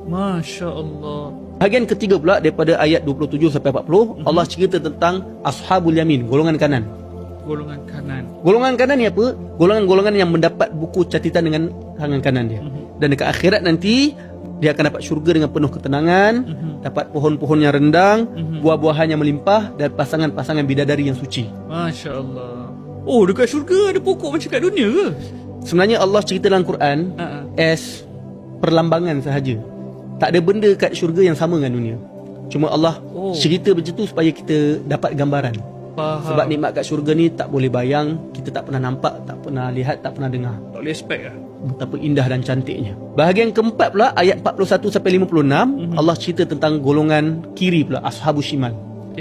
Masya Allah. Bahagian ketiga pula daripada ayat 27 sampai 40, Allah cerita tentang Ashabul Yamin, golongan kanan. Golongan kanan. Golongan kanan ni apa? Golongan-golongan yang mendapat buku catatan dengan tangan kanan dia. Dan dekat akhirat nanti dia akan dapat syurga dengan penuh ketenangan, dapat pohon-pohon yang rendang, buah-buahan yang melimpah, dan pasangan-pasangan bidadari yang suci. Masya Allah. Oh, dekat syurga ada pokok macam kat dunia ke? Sebenarnya Allah cerita dalam Quran as perlambangan sahaja. Tak ada benda kat syurga yang sama dengan dunia. Cuma Allah cerita macam tu supaya kita dapat gambaran. Faham. Sebab nikmat kat syurga ni tak boleh bayang, kita tak pernah nampak, tak pernah lihat, tak pernah dengar. Tak boleh expect lah. Betapa indah dan cantiknya. Bahagian keempat pula ayat 41 sampai 56, Allah cerita tentang golongan kiri pula, Ashabus Shimal.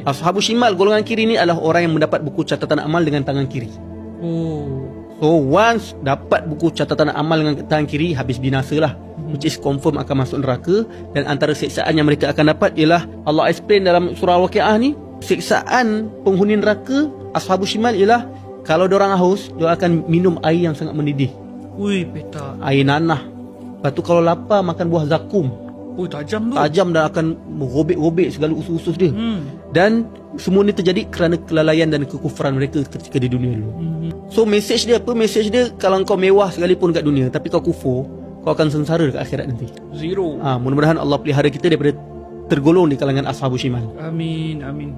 Ashabus Shimal, golongan kiri ni adalah orang yang mendapat buku catatan amal dengan tangan kiri. So once dapat buku catatan amal dengan tangan kiri, habis binasa lah. Which is confirm akan masuk neraka. Dan antara siksaan yang mereka akan dapat ialah, Allah explain dalam surah Al-Waqi'ah ni, siksaan penghuni neraka Ashabus Shimal ialah kalau diorang haus, diorang akan minum air yang sangat mendidih. Ui, petak. Air nanah. Lepas tu kalau lapar, makan buah zakum. Ui, tajam tu. Tajam dan akan merobek-robek segala usus-usus dia. Dan semua ni terjadi kerana kelalaian dan kekufuran mereka ketika di dunia dulu. So message dia apa? Message dia, kalau kau mewah sekalipun kat dunia tapi kau kufur, kau akan sengsara dekat akhirat nanti. Zero. Mudah-mudahan Allah pelihara kita daripada tergolong di kalangan Ashabus Shimal. Amin, amin.